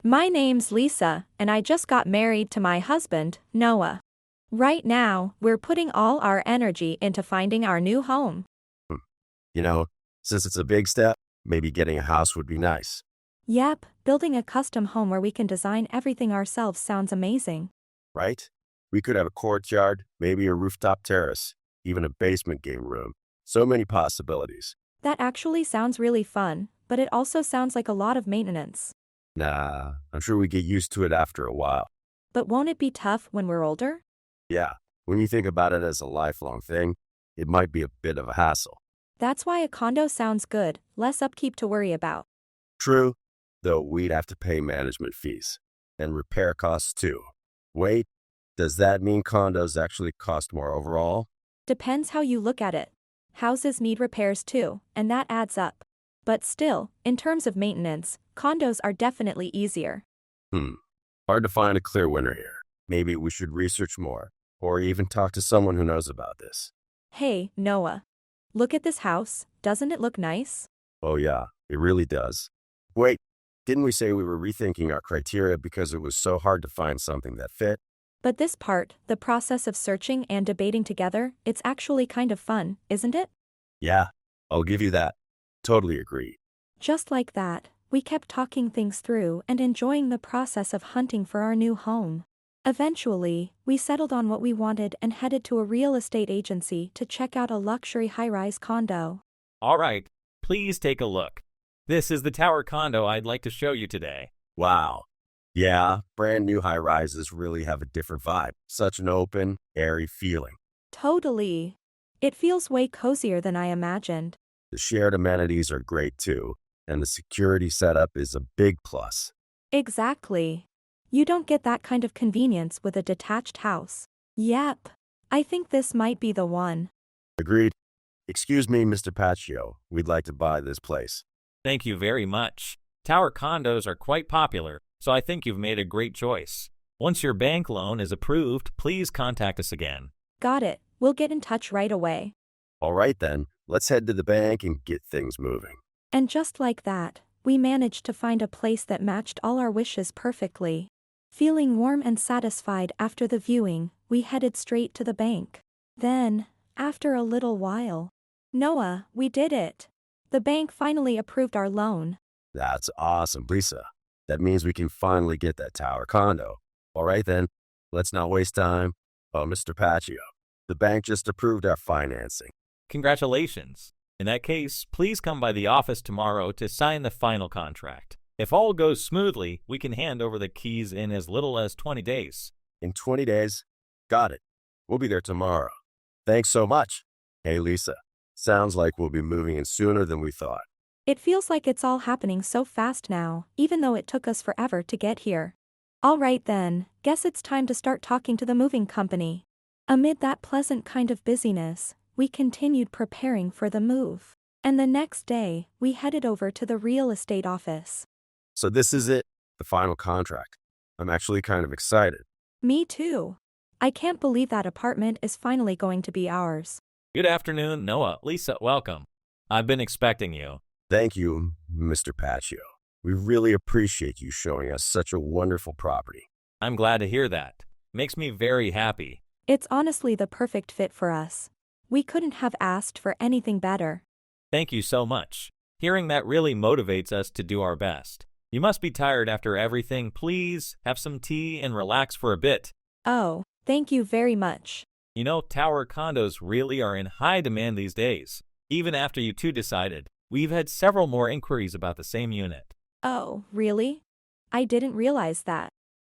My name's Lisa, and I just got married to my husband, Noah. Right now, we're putting all our energy into finding our new home. Hmm. You know, since it's a big step, maybe getting a house would be nice, Yep, building a custom home where we can design everything ourselves sounds amazing. right? We could have a courtyard, maybe a rooftop terrace, even a basement game room. So many possibilities. That actually sounds really fun, but it also sounds like a lot of maintenance. Nah, I'm sure we get used to it after a while. But won't it be tough when we're older? Yeah, when you think about it as a lifelong thing, it might be a bit of a hassle. That's why a condo sounds good, less upkeep to worry about. True, though we'd have to pay management fees and repair costs too. Wait, does that mean condos actually cost more overall? Depends how you look at it. Houses need repairs too, and that adds up. But still, in terms of maintenance, condos are definitely easier. Hmm, hard to find a clear winner here. Maybe we should research more, or even talk to someone who knows about this. Hey, Noah. Look at this house, doesn't it look nice? Oh yeah, it really does. Wait, didn't we say we were rethinking our criteria because it was so hard to find something that fit? But this part, the process of searching and debating together, it's actually kind of fun, isn't it? Yeah, I'll give you that. Totally agree. Just like that, we kept talking things through and enjoying the process of hunting for our new home. Eventually, we settled on what we wanted and headed to a real estate agency to check out a luxury high-rise condo. All right, please take a look. This is the tower condo I'd like to show you today. Wow. Yeah, brand new high rises really have a different vibe. Such an open, airy feeling. Totally. It feels way cozier than I imagined. The shared amenities are great too, and the security setup is a big plus. Exactly. You don't get that kind of convenience with a detached house. Yep. I think this might be the one. Agreed. Excuse me, Mr. Paccio. We'd like to buy this place. Thank you very much. Tower condos are quite popular, so I think you've made a great choice. Once your bank loan is approved, please contact us again. Got it. We'll get in touch right away. All right then, let's head to the bank and get things moving. And just like that, we managed to find a place that matched all our wishes perfectly. Feeling warm and satisfied after the viewing, we headed straight to the bank. Then, after a little while, Noah, we did it. The bank finally approved our loan. That's awesome, Lisa. That means we can finally get that tower condo. All right then, let's not waste time. Oh, Mr. Paccio, the bank just approved our financing. Congratulations. In that case, please come by the office tomorrow to sign the final contract. If all goes smoothly, we can hand over the keys in as little as 20 days. In 20 days? Got it. We'll be there tomorrow. Thanks so much. Hey, Lisa. Sounds like we'll be moving in sooner than we thought. It feels like it's all happening so fast now, even though it took us forever to get here. All right then, guess it's time to start talking to the moving company. Amid that pleasant kind of busyness, we continued preparing for the move. And the next day, we headed over to the real estate office. So this is it, the final contract. I'm actually kind of excited. Me too. I can't believe that apartment is finally going to be ours. Good afternoon, Noah. Lisa, welcome. I've been expecting you. Thank you, Mr. Paccio. We really appreciate you showing us such a wonderful property. I'm glad to hear that. Makes me very happy. It's honestly the perfect fit for us. We couldn't have asked for anything better. Thank you so much. Hearing that really motivates us to do our best. You must be tired after everything. Please have some tea and relax for a bit. Oh, thank you very much. You know, tower condos really are in high demand these days. Even after you two decided, we've had several more inquiries about the same unit. Oh, really? I didn't realize that.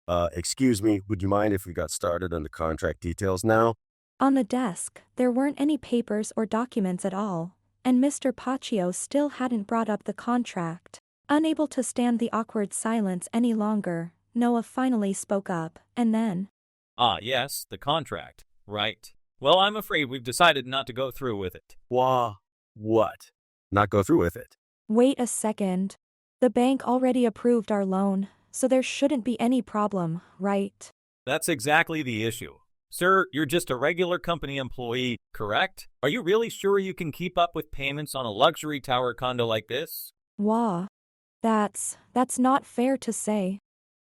Excuse me, would you mind if we got started on the contract details now? On the desk, there weren't any papers or documents at all, and Mr. Paccio still hadn't brought up the contract. Unable to stand the awkward silence any longer, Noah finally spoke up, and then, Ah, yes, the contract. Right. Well, I'm afraid we've decided not to go through with it. What? Not go through with it? wait a second. The bank already approved our loan, so there shouldn't be any problem, right? That's exactly the issue. Sir, you're just a regular company employee, correct? Are you really sure you can keep up with payments on a luxury tower condo like this? Wah. That's not fair to say.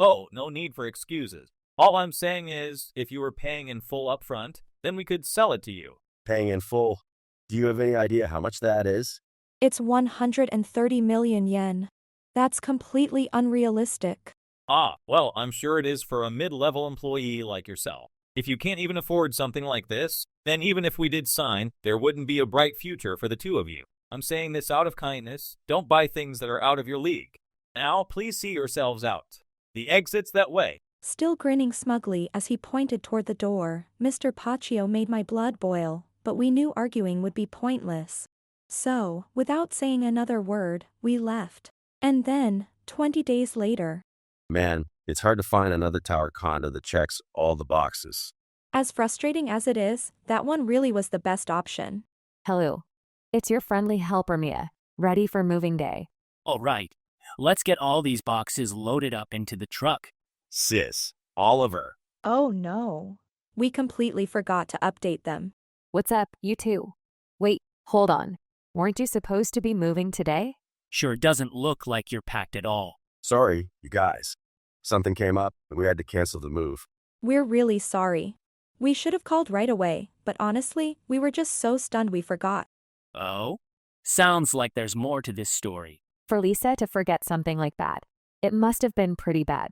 Oh, no need for excuses. All I'm saying is, if you were paying in full upfront, then we could sell it to you. Paying in full. Do you have any idea how much that is? It's 130 million yen. That's completely unrealistic. Ah, well, I'm sure it is for a mid-level employee like yourself. If you can't even afford something like this, then even if we did sign, there wouldn't be a bright future for the two of you. I'm saying this out of kindness. Don't buy things that are out of your league. Now, please see yourselves out. The exit's that way. Still grinning smugly as he pointed toward the door, Mr. Paccio made my blood boil, but we knew arguing would be pointless. So, without saying another word, we left. And then, 20 days later. Man, it's hard to find another tower condo that checks all the boxes. As frustrating as it is, that one really was the best option. Hello. It's your friendly helper Mia, ready for moving day. All right. Let's get all these boxes loaded up into the truck. Sis, Oliver. Oh no. We completely forgot to update them. What's up, you two? Wait, hold on. Weren't you supposed to be moving today? Sure doesn't look like you're packed at all. Sorry, you guys. Something came up and we had to cancel the move. We're really sorry. We should have called right away, but honestly, we were just so stunned we forgot. Oh? Sounds like there's more to this story. For Lisa to forget something like that, it must have been pretty bad.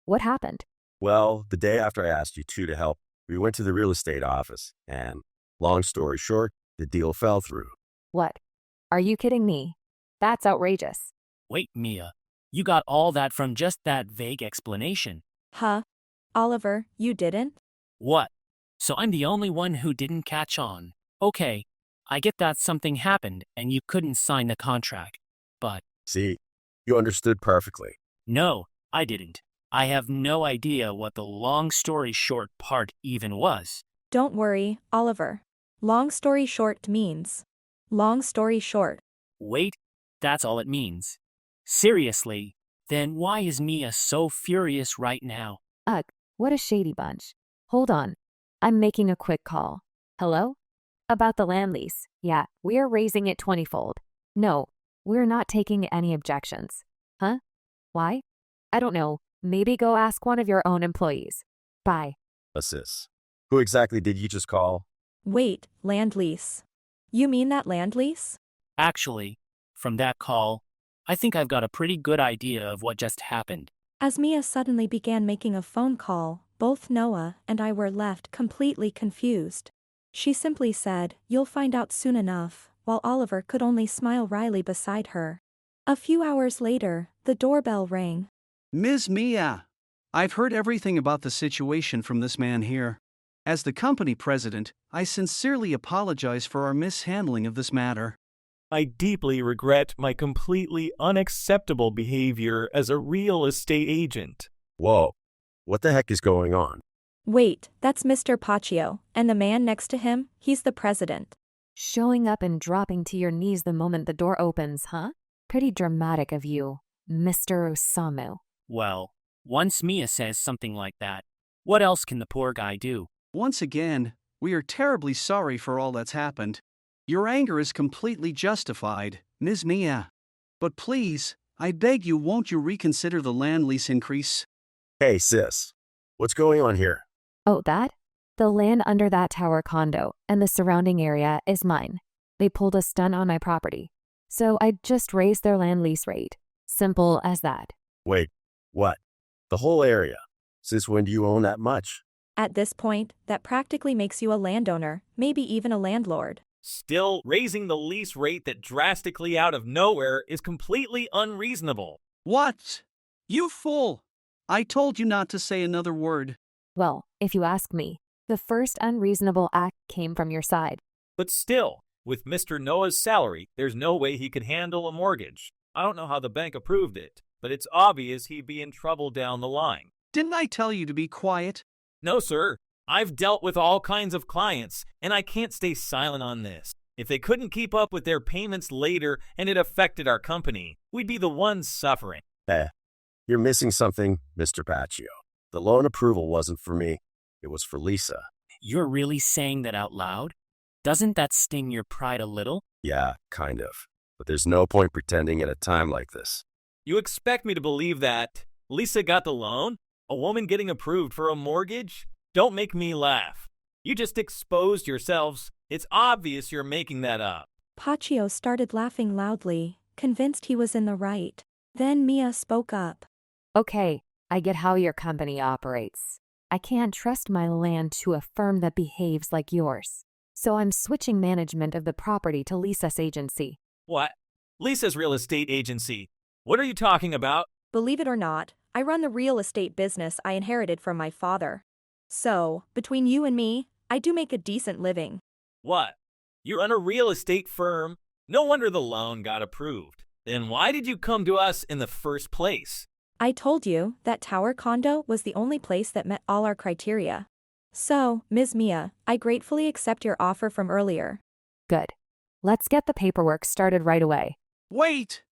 What happened? Well, the day after I asked you two to help, we went to the real estate office and, long story short, the deal fell through. What? Are you kidding me? That's outrageous. Wait, Mia. You got all that from just that vague explanation. Huh? Oliver, you didn't? What? So I'm the only one who didn't catch on. Okay, I get that something happened and you couldn't sign the contract. But See, you understood perfectly. no, I didn't. I have no idea what the long story short part even was. Don't worry, Oliver. Long story short means. Long story short. Wait, that's all it means. Seriously, then why is Mia so furious right now? Ugh, what a shady bunch. Hold on. I'm making a quick call. Hello? About the land lease. Yeah, we're raising it 20-fold. No, we're not taking any objections. Huh? Why? I don't know. Maybe go ask one of your own employees. Bye. Sis, who exactly did you just call? Wait, land lease. You mean that land lease? Actually, from that call, I think I've got a pretty good idea of what just happened. As Mia suddenly began making a phone call, both Noah and I were left completely confused. She simply said, "You'll find out soon enough," while Oliver could only smile wryly beside her. A few hours later, the doorbell rang. Ms. Mia, I've heard everything about the situation from this man here. As the company president, I sincerely apologize for our mishandling of this matter. I deeply regret my completely unacceptable behavior as a real estate agent. Whoa, what the heck is going on? Wait, that's Mr. Paccio, and the man next to him, he's the president. Showing up and dropping to your knees the moment the door opens, huh? Pretty dramatic of you, Mr. Osamu. Well, once Mia says something like that, what else can the poor guy do? Once again, we are terribly sorry for all that's happened. Your anger is completely justified, Ms. Mia. But please, I beg you, won't you reconsider the land lease increase? Hey, sis, what's going on here? Oh, that? The land under that tower condo and the surrounding area is mine. They pulled a stunt on my property. So I just raised their land lease rate. Simple as that. Wait, what? The whole area? Since when do you own that much? At this point, that practically makes you a landowner, maybe even a landlord. Still, raising the lease rate that drastically out of nowhere is completely unreasonable. What? You fool! I told you not to say another word. Well, if you ask me, the first unreasonable act came from your side. But still, with Mr. Noah's salary, there's no way he could handle a mortgage. I don't know how the bank approved it, but it's obvious he'd be in trouble down the line. Didn't I tell you to be quiet? No, sir. I've dealt with all kinds of clients, and I can't stay silent on this. If they couldn't keep up with their payments later and it affected our company, we'd be the ones suffering. You're missing something, Mr. Paccio. The loan approval wasn't for me. It was for Lisa. You're really saying that out loud? Doesn't that sting your pride a little? Yeah, kind of. But there's no point pretending at a time like this. You expect me to believe that Lisa got the loan? A woman getting approved for a mortgage? Don't make me laugh. You just exposed yourselves. It's obvious you're making that up. Paccio started laughing loudly, convinced he was in the right. Then Mia spoke up. Okay, I get how your company operates. I can't trust my land to a firm that behaves like yours. So I'm switching management of the property to Lisa's agency. What? Lisa's real estate agency. What are you talking about? Believe it or not, I run the real estate business I inherited from my father. So, between you and me, I do make a decent living. What? You run a real estate firm? No wonder the loan got approved. Then why did you come to us in the first place? I told you that tower condo was the only place that met all our criteria. So, Ms. Mia, I gratefully accept your offer from earlier. Good. Let's get the paperwork started right away. Wait!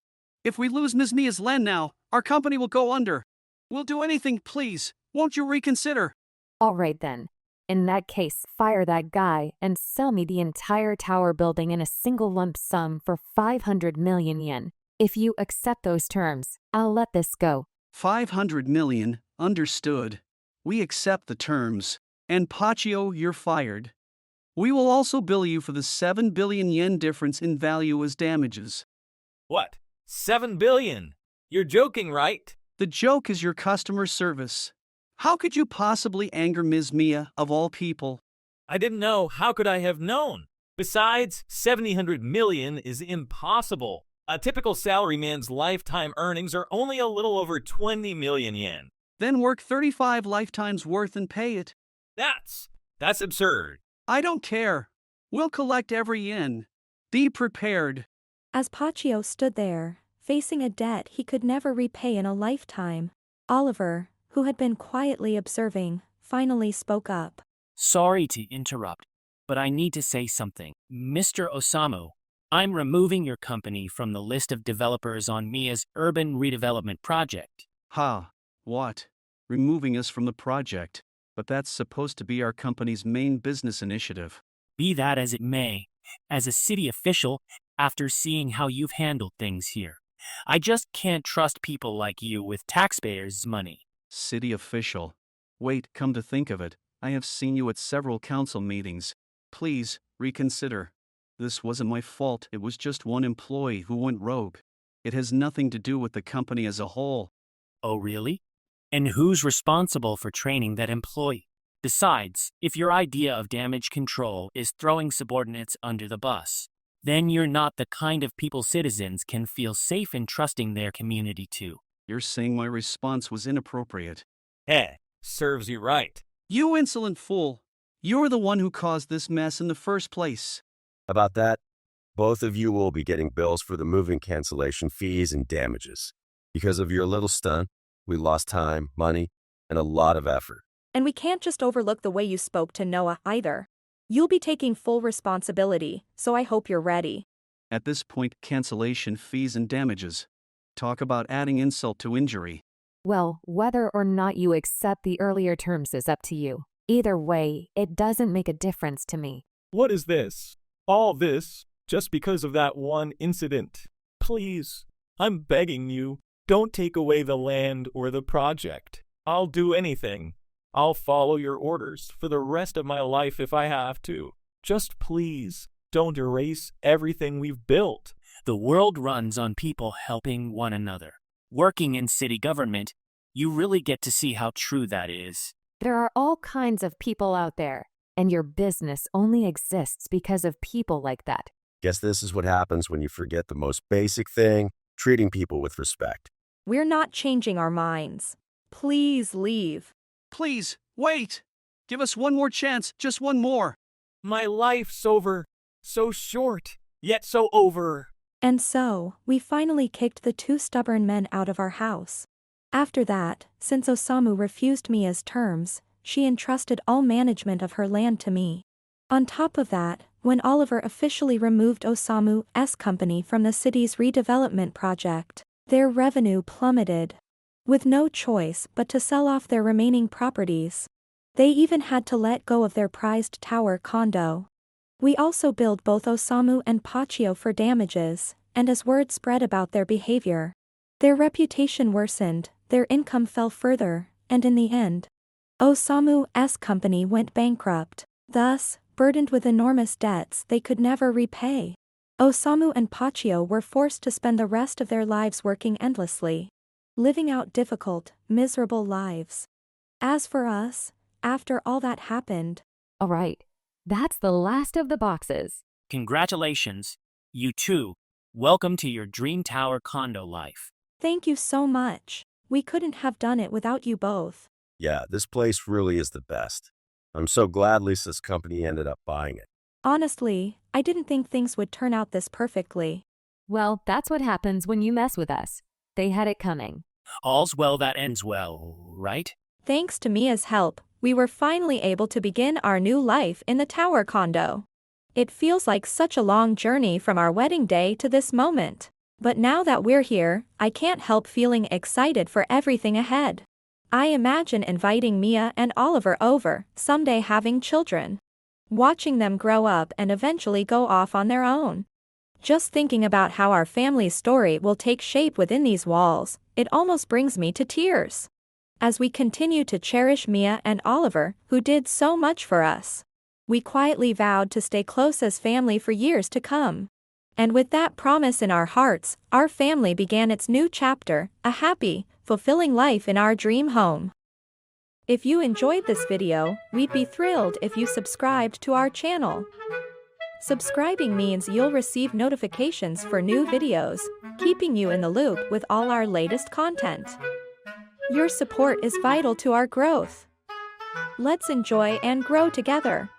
If we lose Ms. Mia's land now, our company will go under. We'll do anything, please. Won't you reconsider? All right then. In that case, fire that guy and sell me the entire tower building in a single lump sum for 500 million yen. If you accept those terms, I'll let this go. 500 million, understood. We accept the terms. And Paccio, you're fired. We will also bill you for the 7 billion yen difference in value as damages. What? 7 billion? You're joking, right? The joke is your customer service. How could you possibly anger Ms. Mia, of all people? I didn't know. How could I have known? Besides, 700 million is impossible. A typical salaryman's lifetime earnings are only a little over 20 million yen. Then work 35 lifetimes worth and pay it. That's absurd. I don't care. We'll collect every yen. Be prepared. As Paccio stood there, facing a debt he could never repay in a lifetime, Oliver, who had been quietly observing, finally spoke up. Sorry to interrupt, but I need to say something. Mr. Osamu, I'm removing your company from the list of developers on Mia's urban redevelopment project. Ha, what? Removing us from the project. But that's supposed to be our company's main business initiative. Be that as it may, as a city official, after seeing how you've handled things here, I just can't trust people like you with taxpayers' money. City official. Wait, come to think of it, I have seen you at several council meetings. Please, reconsider. This wasn't my fault, it was just one employee who went rogue. It has nothing to do with the company as a whole. Oh, really? And who's responsible for training that employee? Besides, if your idea of damage control is throwing subordinates under the bus, then you're not the kind of people citizens can feel safe in trusting their community to. You're saying my response was inappropriate. Hey, serves you right. You insolent fool! You're the one who caused this mess in the first place. About that, both of you will be getting bills for the moving cancellation fees and damages. Because of your little stunt, we lost time, money, and a lot of effort. And we can't just overlook the way you spoke to Noah either. You'll be taking full responsibility, so I hope you're ready. At this point, cancellation fees and damages. Talk about adding insult to injury. Well, whether or not you accept the earlier terms is up to you. Either way, it doesn't make a difference to me. What is this? All this, just because of that one incident. Please, I'm begging you, don't take away the land or the project. I'll do anything. I'll follow your orders for the rest of my life if I have to. Just please, don't erase everything we've built. The world runs on people helping one another. Working in city government, you really get to see how true that is. There are all kinds of people out there, and your business only exists because of people like that. Guess this is what happens when you forget the most basic thing, treating people with respect. We're not changing our minds. Please leave. Please, wait! Give us one more chance, just one more. My life's over. So short, yet so over. And so, we finally kicked the two stubborn men out of our house. After that, since Osamu refused Mia's terms, she entrusted all management of her land to me. On top of that, when Oliver officially removed Osamu's company from the city's redevelopment project, their revenue plummeted. With no choice but to sell off their remaining properties. They even had to let go of their prized tower condo. We also billed both Osamu and Paccio for damages, and as word spread about their behavior, their reputation worsened, their income fell further, and in the end, Osamu's company went bankrupt, thus, burdened with enormous debts they could never repay. Osamu and Pachio were forced to spend the rest of their lives working endlessly, living out difficult, miserable lives. As for us, after all that happened, All right, that's the last of the boxes. Congratulations, you two. Welcome to your Dream Tower condo life. thank you so much. We couldn't have done it without you both. Yeah, this place really is the best. I'm so glad Lisa's company ended up buying it. Honestly, I didn't think things would turn out this perfectly. Well, that's what happens when you mess with us. They had it coming. All's well that ends well, right? Thanks to Mia's help, we were finally able to begin our new life in the tower condo. It feels like such a long journey from our wedding day to this moment. But now that we're here, I can't help feeling excited for everything ahead. I imagine inviting Mia and Oliver over, someday having children. Watching them grow up and eventually go off on their own. Just thinking about how our family's story will take shape within these walls, it almost brings me to tears. As we continue to cherish Mia and Oliver, who did so much for us, we quietly vowed to stay close as family for years to come. And with that promise in our hearts, our family began its new chapter, a happy, fulfilling life in our dream home. If you enjoyed this video, we'd be thrilled if you subscribed to our channel. Subscribing means you'll receive notifications for new videos, keeping you in the loop with all our latest content. Your support is vital to our growth. Let's enjoy and grow together.